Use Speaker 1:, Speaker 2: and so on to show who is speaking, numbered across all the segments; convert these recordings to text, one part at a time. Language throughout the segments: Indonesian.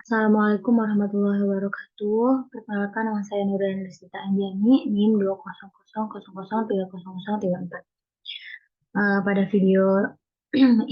Speaker 1: Assalamualaikum warahmatullahi wabarakatuh. Perkenalkan, nama saya Nurani Rizita Anjani, NIM 20000300304. Pada video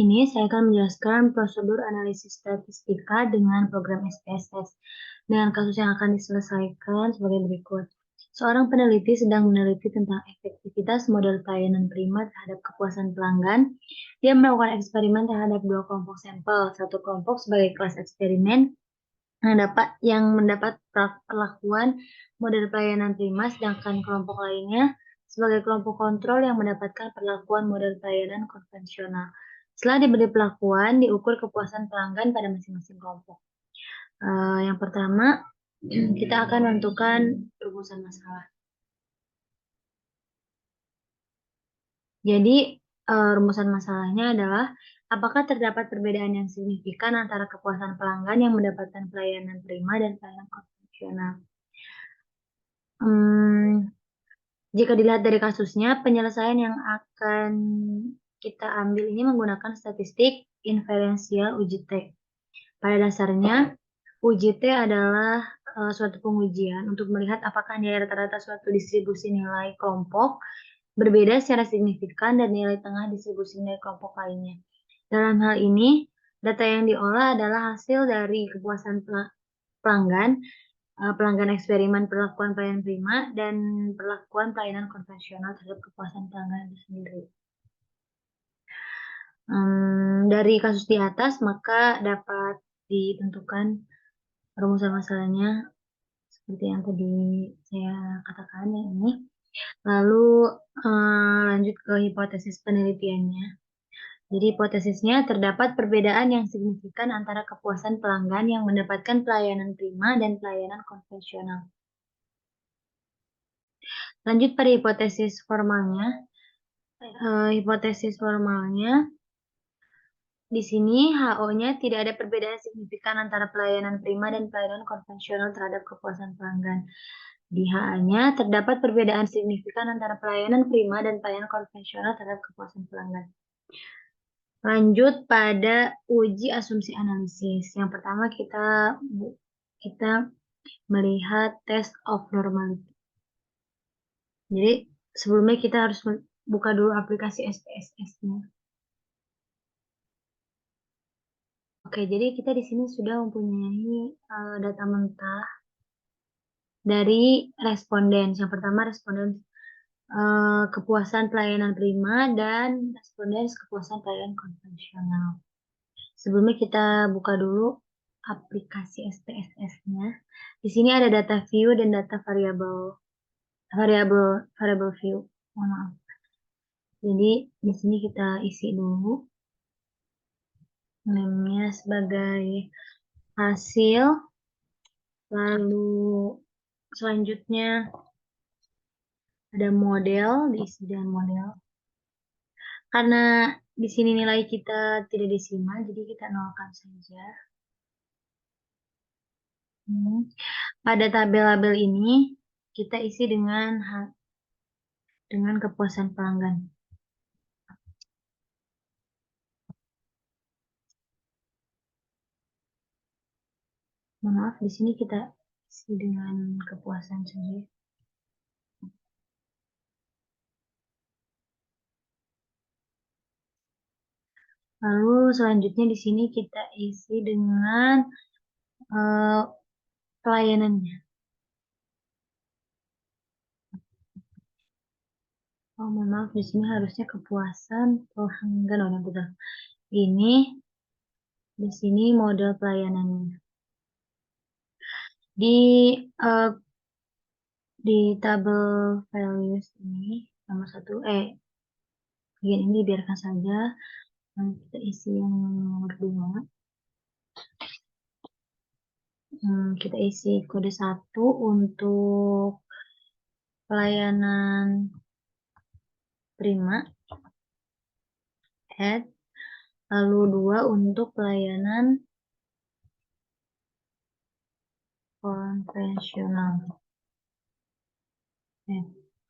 Speaker 1: ini saya akan menjelaskan prosedur analisis statistika dengan program SPSS dengan kasus yang akan diselesaikan sebagai berikut. Seorang peneliti sedang meneliti tentang efektivitas model pelayanan prima terhadap kepuasan pelanggan. Dia melakukan eksperimen terhadap dua kelompok sampel, satu kelompok sebagai kelas eksperimen yang mendapat perlakuan model pelayanan prima, sedangkan kelompok lainnya sebagai kelompok kontrol yang mendapatkan perlakuan model pelayanan konvensional. Setelah diberi perlakuan, diukur kepuasan pelanggan pada masing-masing kelompok. Yang pertama, kita akan menentukan rumusan masalah. Jadi, rumusan masalahnya adalah apakah terdapat perbedaan yang signifikan antara kepuasan pelanggan yang mendapatkan pelayanan prima dan pelayanan konvensional. Jika dilihat dari kasusnya, penyelesaian yang akan kita ambil ini menggunakan statistik inferensial UJT. Pada dasarnya, UJT adalah suatu pengujian untuk melihat apakah nilai rata-rata suatu distribusi nilai kelompok berbeda secara signifikan dan nilai tengah distribusi nilai kelompok lainnya. Dalam hal ini, data yang diolah adalah hasil dari kepuasan pelanggan eksperimen perlakuan pelayanan prima dan perlakuan pelayanan konvensional terhadap kepuasan pelanggan itu sendiri. Dari kasus di atas, maka dapat ditentukan rumusan masalahnya seperti yang tadi saya katakan ya ini. Lalu lanjut ke hipotesis penelitiannya. Jadi hipotesisnya terdapat perbedaan yang signifikan antara kepuasan pelanggan yang mendapatkan pelayanan prima dan pelayanan konvensional. Lanjut pada hipotesis formalnya. Hipotesis formalnya di sini HO-nya tidak ada perbedaan signifikan antara pelayanan prima dan pelayanan konvensional terhadap kepuasan pelanggan. Di HA-nya terdapat perbedaan signifikan antara pelayanan prima dan pelayanan konvensional terhadap kepuasan pelanggan. Lanjut pada uji asumsi analisis. Yang pertama kita melihat test of normality. Jadi sebelumnya kita harus buka dulu aplikasi SPSS-nya. Oke, jadi kita di sini sudah mempunyai data mentah dari responden. Yang pertama responden kepuasan pelayanan prima dan responden kepuasan pelayanan konvensional. Sebelumnya kita buka dulu aplikasi SPSS-nya. Di sini ada data view dan data variable view. Maaf. Jadi di sini kita isi dulu name-nya sebagai hasil, lalu selanjutnya ada model, diisi dengan model. Karena di sini nilai kita tidak desimal, jadi kita nolkan saja. Pada tabel-tabel ini kita isi dengan kepuasan pelanggan. Maaf, di sini kita isi dengan kepuasan saja. Lalu selanjutnya di sini kita isi dengan pelayanannya. Oh, maaf, di sini harusnya kepuasan pelanggan. Oh, betul. Ini di sini model pelayanannya. Di tabel values ini nomor 1 bagian ini biarkan saja. Nanti kita isi yang nomor 2. Kita isi kode 1 untuk pelayanan prima, add, lalu 2 untuk pelayanan konvensional.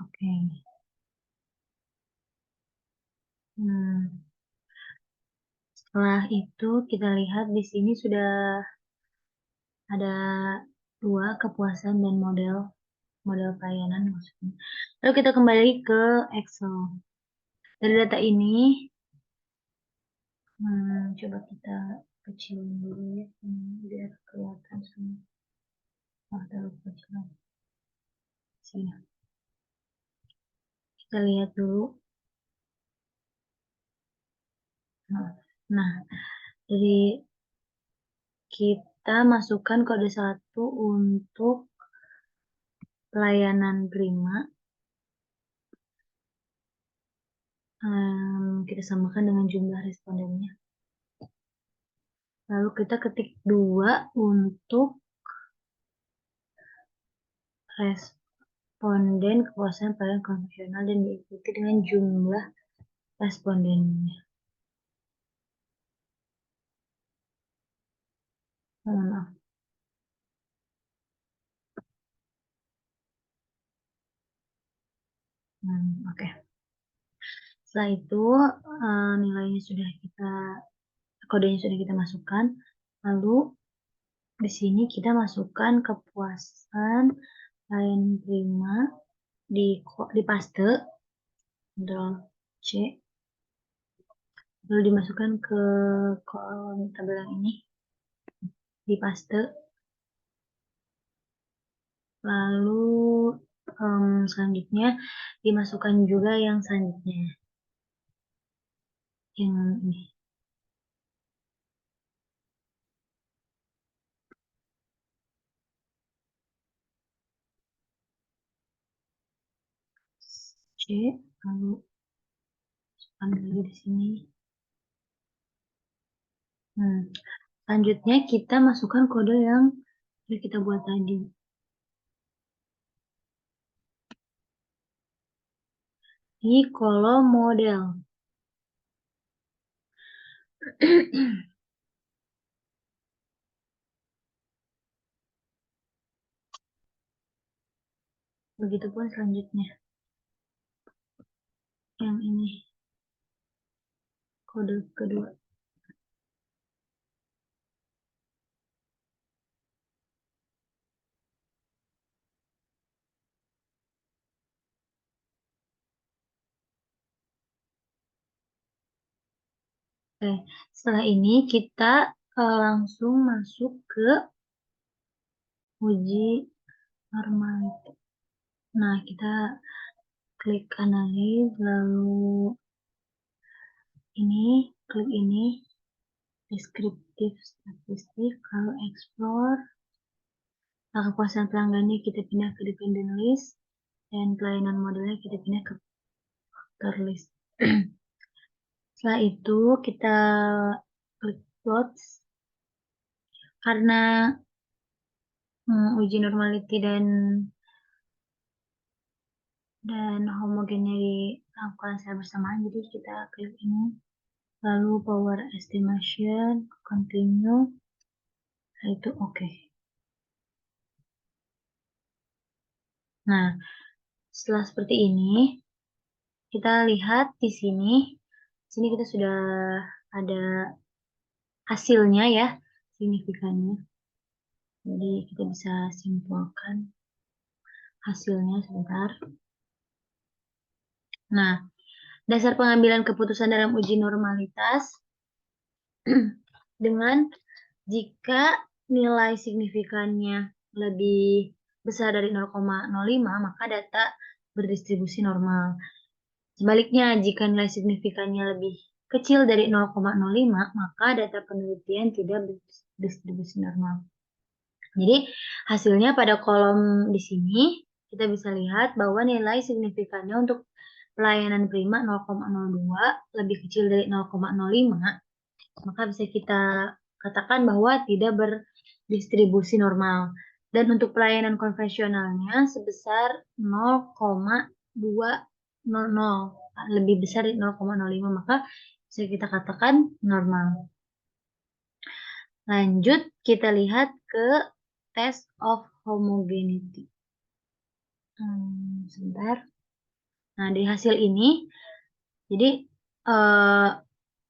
Speaker 1: Oke. Setelah itu kita lihat di sini sudah Ada 2, kepuasan dan model pelayanan maksudnya. Lalu kita kembali ke Excel. Dari data ini, coba kita kecilin dulu ya, biar kelihatan semua. Terlalu kecil. Sini. Kita lihat dulu. Nah, jadi kita masukkan kode 1 untuk pelayanan prima. Kita samakan dengan jumlah respondennya. Lalu kita ketik 2 untuk responden kepuasan pelayanan konvensional dan diikuti dengan jumlah respondennya. Maaf. Oke. Setelah itu nilainya sudah kodenya sudah kita masukkan. Lalu di sini kita masukkan kepuasan pelayanan prima di paste, Ctrl C, lalu dimasukkan ke kolom tabel yang ini, di paste, lalu selanjutnya dimasukkan juga yang selanjutnya, yang ini. C, lalu ambil lagi di sini. Selanjutnya kita masukkan kode yang sudah kita buat tadi. Di kolom model. Begitupun selanjutnya. Yang ini. Kode kedua. Oke, setelah ini kita langsung masuk ke uji normalitas. Nah, kita klik analis, lalu ini, klik ini, deskriptif statistik, lalu explore. Nah, kepuasan pelanggannya kita pindah ke dependent list, dan pelayanan modelnya kita pindah ke factor list. Setelah itu kita klik plots. Karena uji normality dan homogennya dilakukan secara bersamaan, jadi kita klik ini, lalu power estimation, continue, nah itu oke. Nah, setelah seperti ini, kita lihat di sini kita sudah ada hasilnya ya, signifikannya. Jadi kita bisa simpulkan hasilnya sebentar. Nah, dasar pengambilan keputusan dalam uji normalitas dengan jika nilai signifikannya lebih besar dari 0,05, maka data berdistribusi normal. Sebaliknya, jika nilai signifikannya lebih kecil dari 0,05, maka data penelitian tidak berdistribusi normal. Jadi, hasilnya pada kolom di sini, kita bisa lihat bahwa nilai signifikannya untuk pelayanan prima 0,02 lebih kecil dari 0,05, maka bisa kita katakan bahwa tidak berdistribusi normal. Dan untuk pelayanan konvensionalnya sebesar 0,200, lebih besar dari 0,05, maka bisa kita katakan normal. Lanjut, kita lihat ke test of homogeneity. Sebentar. Nah, di hasil ini, jadi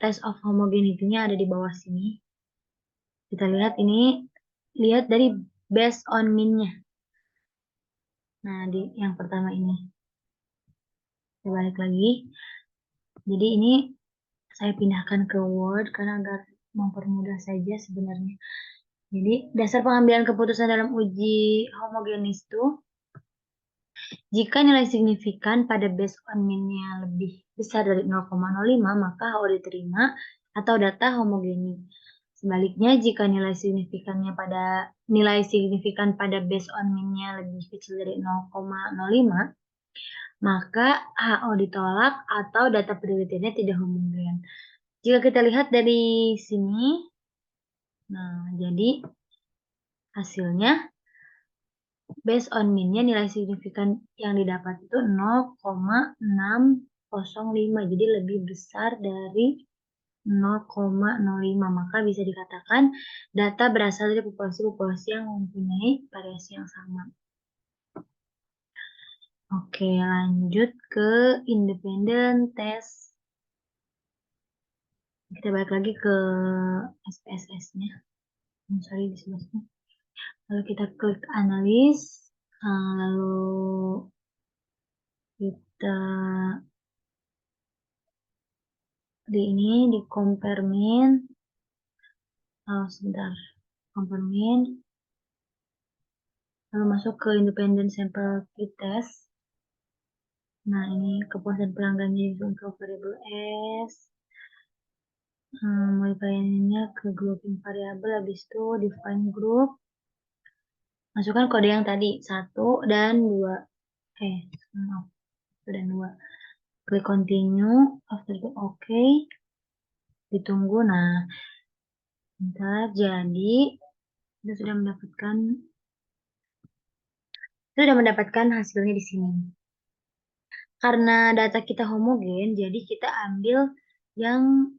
Speaker 1: test of homogeneity-nya ada di bawah sini. Kita lihat ini lihat dari based on mean-nya. Nah, di yang pertama ini. Saya balik lagi. Jadi ini saya pindahkan ke Word karena agar mempermudah saja sebenarnya. Jadi dasar pengambilan keputusan dalam uji homogenis itu, jika nilai signifikan pada based on mean-nya lebih besar dari 0,05, maka HO diterima atau data homogenis. Sebaliknya, jika nilai signifikan pada based on mean-nya lebih kecil dari 0,05, maka HO ditolak atau data penelitiannya tidak homogen. Jika kita lihat dari sini, nah jadi hasilnya based on mean-nya nilai signifikan yang didapat itu 0,605. Jadi lebih besar dari 0,05. Maka bisa dikatakan data berasal dari populasi-populasi yang mempunyai variasi yang sama. Oke, lanjut ke independent test. Kita balik lagi ke SPSS-nya. Sorry, di sebelahnya. Lalu kita klik analis, lalu kita di compare mean. Sebentar, compare mean. Lalu masuk ke independent sample t-test. Nah, ini kepuasan pelanggannya untuk variabel S. Modifier-nya ke grouping variabel, habis itu define group. Masukkan kode yang tadi, 1 dan 2. Maaf, 1 dan 2. Klik continue, after itu oke. Ditunggu, nah, bentar, jadi kita sudah mendapatkan hasilnya di sini. Karena data kita homogen, jadi kita ambil yang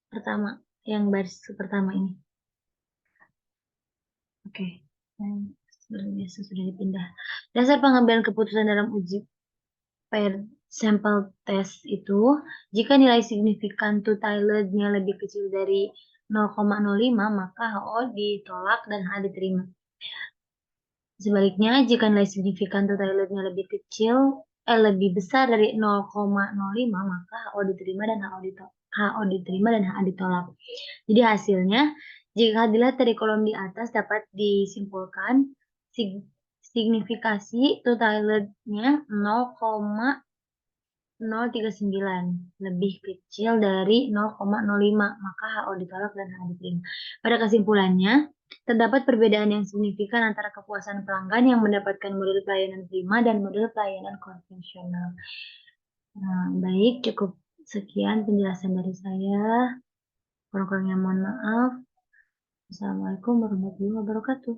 Speaker 1: pertama, yang baris pertama ini. Oke, seperti biasa sudah dipindah. Dasar pengambilan keputusan dalam uji pair sample test itu, jika nilai signifikan two-tilednya lebih kecil dari 0,05, maka HO ditolak dan H diterima. Sebaliknya, jika nilai signifikan two-tilednya lebih besar dari 0,05, maka HO diterima dan HA ditolak. Jadi hasilnya, jika dilihat dari kolom di atas dapat disimpulkan signifikasi two-tilednya 0,039 lebih kecil dari 0,05, maka HO ditolak dan HA diterima. Pada kesimpulannya, terdapat perbedaan yang signifikan antara kepuasan pelanggan yang mendapatkan model pelayanan prima dan model pelayanan konvensional. Nah, baik, cukup sekian penjelasan dari saya. Kurang-kurangnya mohon maaf. Assalamualaikum warahmatullahi wabarakatuh.